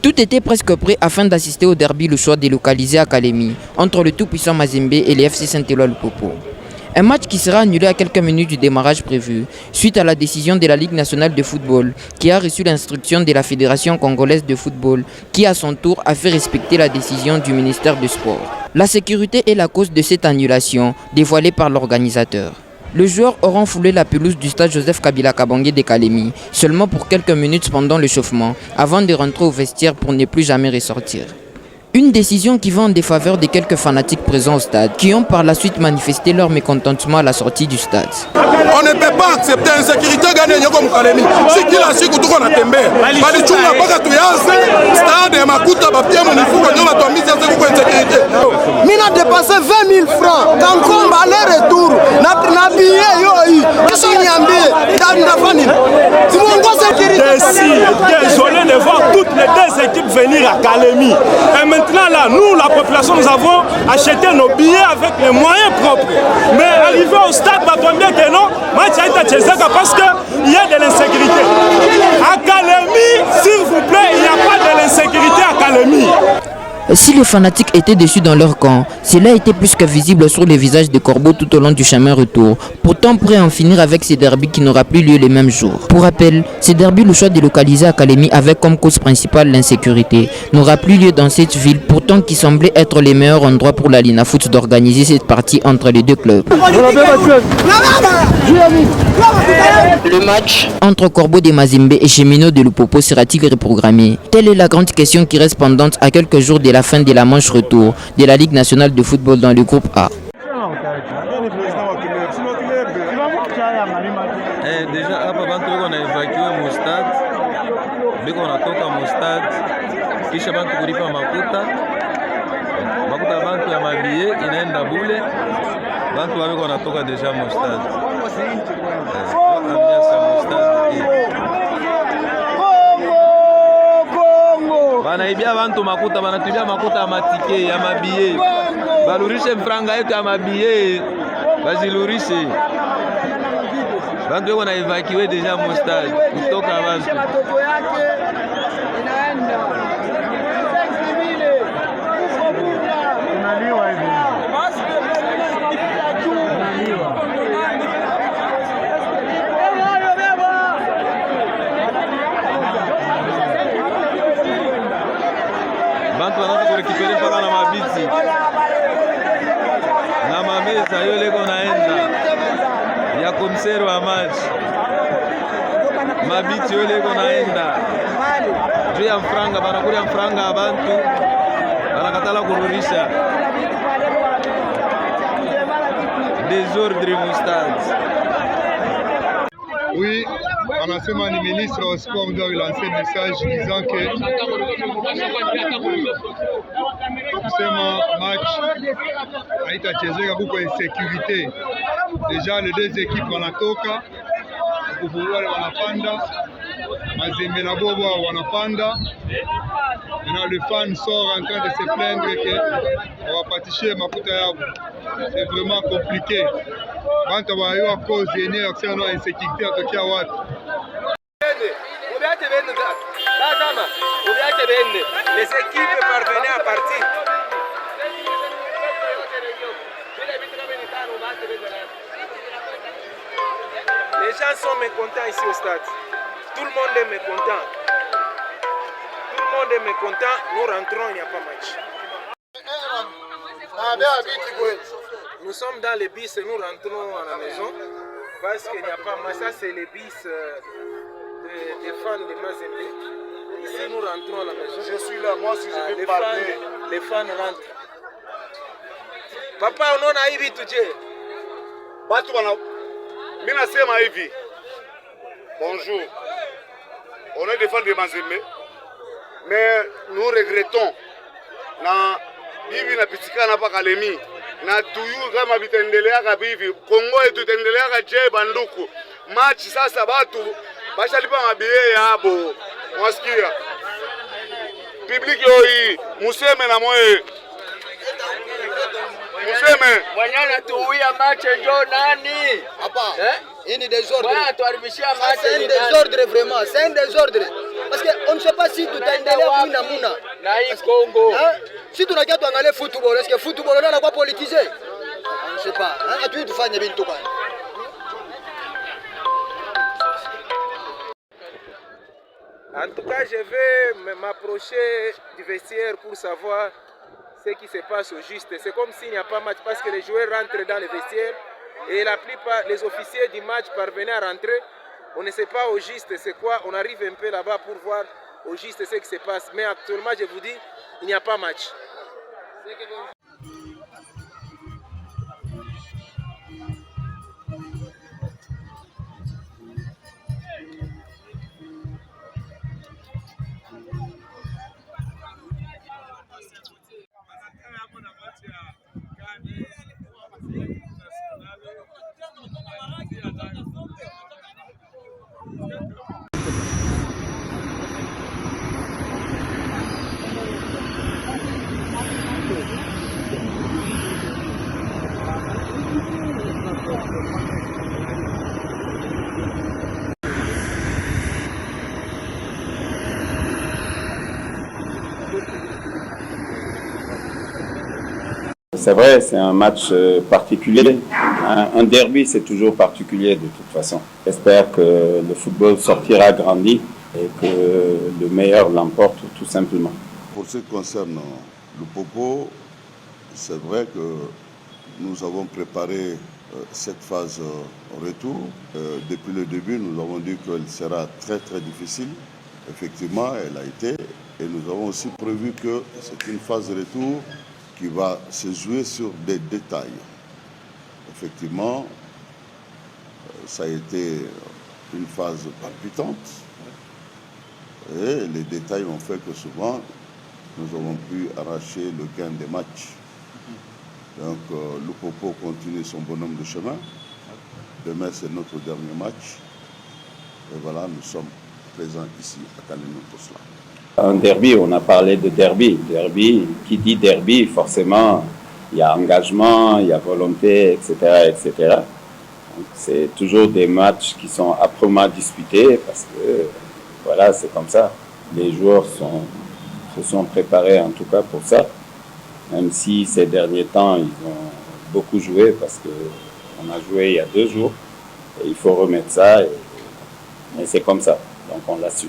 Tout était presque prêt afin d'assister au derby le choix délocalisé à Kalemi entre le tout-puissant Mazembe et les FC Saint-Éloi Lupopo. Un match qui sera annulé à quelques minutes du démarrage prévu, suite à la décision de la Ligue nationale de football, qui a reçu l'instruction de la Fédération congolaise de football, qui à son tour a fait respecter la décision du ministère du Sport. La sécurité est la cause de cette annulation, dévoilée par l'organisateur. Les joueurs auront foulé la pelouse du stade Joseph Kabila Kabange de Kalemi, seulement pour quelques minutes pendant l'échauffement, avant de rentrer au vestiaire pour ne plus jamais ressortir. Une décision qui va en défaveur de quelques fanatiques présents au stade, qui ont par la suite manifesté leur mécontentement à la sortie du stade. On ne peut pas accepter l'insécurité gagnée comme Kalemi. C'est qui la chic ou tout qu'on a tombé. Balichunga pas tu as stade et Makuta Baptia mon fou quand on a tombé ça c'est quoi insécurité. Mina dépassé 20 000 francs quand on va aller-retour. Na billet yo qu'est-ce qu'il y a billet dans famille. C'est mon gros sécurité. Désolé de voir toutes les deux équipes venir à Kalemi. Maintenant là, nous la population, nous avons acheté nos billets avec les moyens propres. Mais arrivé au stade, bah, bien que non, match a été parce qu'il y a de l'insécurité. À Kalemi, s'il vous plaît, il n'y a pas de l'insécurité à Kalemi. Si les fanatiques étaient déçus dans leur camp, cela était plus que visible sur les visages des corbeaux tout au long du chemin retour, pourtant prêts à en finir avec ces derbys qui n'aura plus lieu les mêmes jours. Pour rappel, ces derbys, le choix délocalisé à Kalemi avec comme cause principale l'insécurité, n'aura plus lieu dans cette ville, pourtant qui semblait être les meilleurs endroits pour la Linafoot d'organiser cette partie entre les deux clubs. Le match entre Corbeau de Mazembe et Cheminot de Lupopo sera-t-il reprogrammé? Telle est la grande question qui reste pendante à quelques jours de la fin de la manche retour de la Ligue nationale de football dans le groupe A. Déjà hapa bantu weko na evacuer mu stade, biko natoka mu stade, kisha bantu kulipa makuta bantu ya mabiye inaenda bule, bantu weko natoka deja mu stade. Banaibia bantu makuta, banatubia makuta ya matike ya mabiye, balurishe mfranga yetu ya mabiye, bazilurishe. Bantu weko na evacuer deja mu stade kutoka bantu. Bantu wanaanza kurekipere mpaka na mabiti na mameza yo leko naenda ya komisero wa maji, mabiti yo leko naenda juu ya mfranga, banakuria mfranga ya bantu banakatala kururisha. Désordre mu stade. Oui, anasema ni ministre wa sport ndio alilancer message disant que kusema match haitachezeka kuko insécurité. Déjà les deux équipes wanatoka kuvuwale wanapanda Mazembe na Bobo wanapanda. Maintenant le fan sort en train de se plaindre que on va partir makuta yao. C'est vraiment compliqué. Quand on va y avoir cause yenye aksema insécurité atokea watu. Les équipes parvenaient à partir. Les gens sont mécontents ici au stade. Tout le monde est mécontent. Tout le monde est mécontent. Nous rentrons, il n'y a pas match. Nous sommes dans les bis et nous rentrons à la maison parce qu'il n'y a pas match. Ça, c'est les bis des fans de Mazembe. Ici, nous rentrons à la maison. Je suis là, moi si je vais parler. Les fans rentrent. Papa, on a hivi tuje. Watu wana mimi nasema hivi. Bonjour. On est des fans de Mazembe. Mais nous regrettons na hivi napitikana hapa Kalemi na tuyu kama vitendelea hivi Kongo yetu itendelea je banduku match sasa batu bashalipa mabiye yabo mwasikia public hii museme na moyo museme Wanyana tuuia match njo nani? hapa Une désordre. C'est un désordre vraiment, c'est un désordre. Parce qu'on ne sait pas si tout est Mouna Mouna. Si tu regardes le football, est-ce que le football n'est pas politisé? On ne sait pas. En tout cas, je vais m'approcher du vestiaire pour savoir ce qui se passe au juste. C'est comme s'il n'y a pas match parce que les joueurs rentrent dans le vestiaire et la plupart, les officiers du match parvenaient à rentrer. On ne sait pas au juste c'est quoi. On arrive un peu là-bas pour voir au juste ce qui se passe. Mais actuellement, je vous dis, il n'y a pas match. C'est vrai, c'est un match particulier. Un derby, c'est toujours particulier de toute façon. J'espère que le football sortira grandi et que le meilleur l'emporte tout simplement. Pour ce qui concerne le Popo, c'est vrai que nous avons préparé cette phase retour. Depuis le début, nous avons dit qu'elle sera très très difficile. Effectivement, elle a été. Et nous avons aussi prévu que c'est une phase retour qui va se jouer sur des détails. Effectivement, ça a été une phase palpitante et les détails ont fait que souvent, nous avons pu arracher le gain des matchs. Donc, le Popo continue son bonhomme de chemin. Demain, c'est notre dernier match. Et voilà, nous sommes présents ici à Calémie pour cela. Un derby, on a parlé de derby. Derby, qui dit derby, forcément, il y a engagement, il y a volonté, etc., etc. C'est toujours des matchs qui sont âprement disputés parce que, voilà, c'est comme ça. Les joueurs se sont préparés en tout cas pour ça. Même si ces derniers temps, ils ont beaucoup joué parce qu'on a joué il y a 2 jours. Et il faut remettre ça, et c'est comme ça. Donc on l'a su.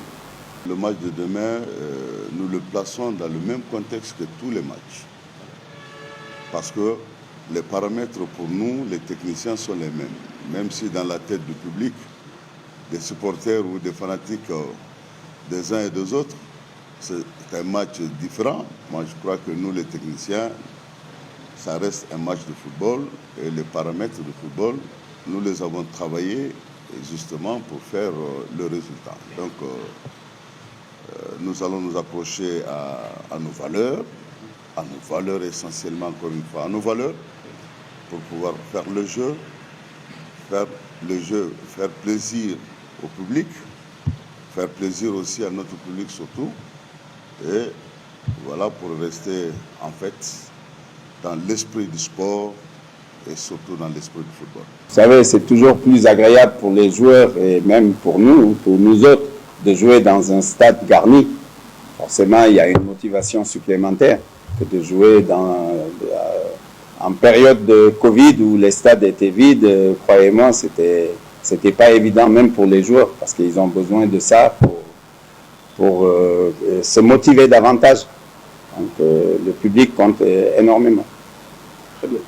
Le match de demain, nous le plaçons dans le même contexte que tous les matchs. Parce que les paramètres pour nous, les techniciens, sont les mêmes. Même si dans la tête du public, des supporters ou des fanatiques des uns et des autres, c'est un match différent. Moi, je crois que nous, les techniciens, ça reste un match de football. Et les paramètres de football, nous les avons travaillés justement pour faire le résultat. Donc, nous allons nous approcher à nos valeurs essentiellement, encore une fois, à nos valeurs, pour pouvoir faire plaisir au public, faire plaisir aussi à notre public surtout, et voilà, pour rester en fait dans l'esprit du sport et surtout dans l'esprit du football. Vous savez, c'est toujours plus agréable pour les joueurs et même pour nous autres, de jouer dans un stade garni. Forcément, il y a une motivation supplémentaire que de jouer en période de Covid où les stades étaient vides. Croyez-moi, c'était pas évident même pour les joueurs parce qu'ils ont besoin de ça pour se motiver davantage. Donc, le public compte énormément. Très bien.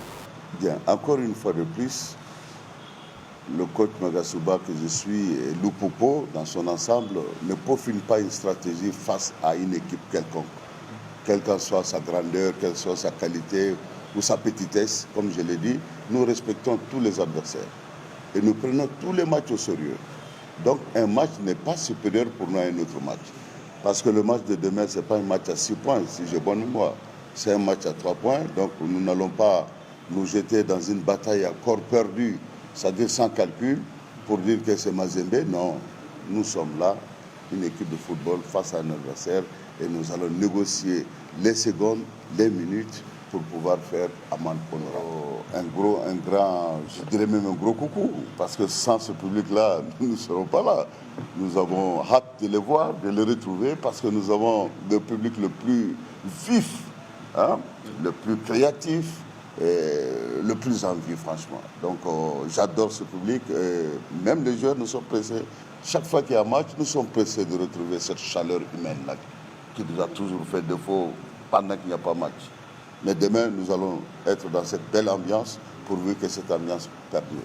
Bien, encore une fois de plus, le coach Magasuba que je suis et Lupopo dans son ensemble ne peaufine pas une stratégie face à une équipe quelconque. Quelle qu'en soit sa grandeur, quelle soit sa qualité ou sa petitesse, comme je l'ai dit, nous respectons tous les adversaires et nous prenons tous les matchs au sérieux. Donc un match n'est pas supérieur pour nous à un autre match. Parce que le match de demain, ce n'est pas un match à 6 points, si j'ai bonne mémoire. C'est un match à 3 points, donc nous n'allons pas nous jeter dans une bataille à corps perdu, c'est-à-dire sans calcul, pour dire que c'est Mazembe. Non, nous sommes là, une équipe de football face à un adversaire, et nous allons négocier les secondes, les minutes, pour pouvoir faire amende honorable. Je dirais même un gros coucou, parce que sans ce public-là, nous ne serons pas là. Nous avons hâte de les voir, de les retrouver, parce que nous avons le public le plus vif, hein, le plus créatif, et le plus en vie, franchement. Donc j'adore ce public, même les joueurs nous sont pressés. Chaque fois qu'il y a un match, nous sommes pressés de retrouver cette chaleur humaine-là, qui nous a toujours fait défaut pendant qu'il n'y a pas match. Mais demain, nous allons être dans cette belle ambiance, pourvu que cette ambiance perdure.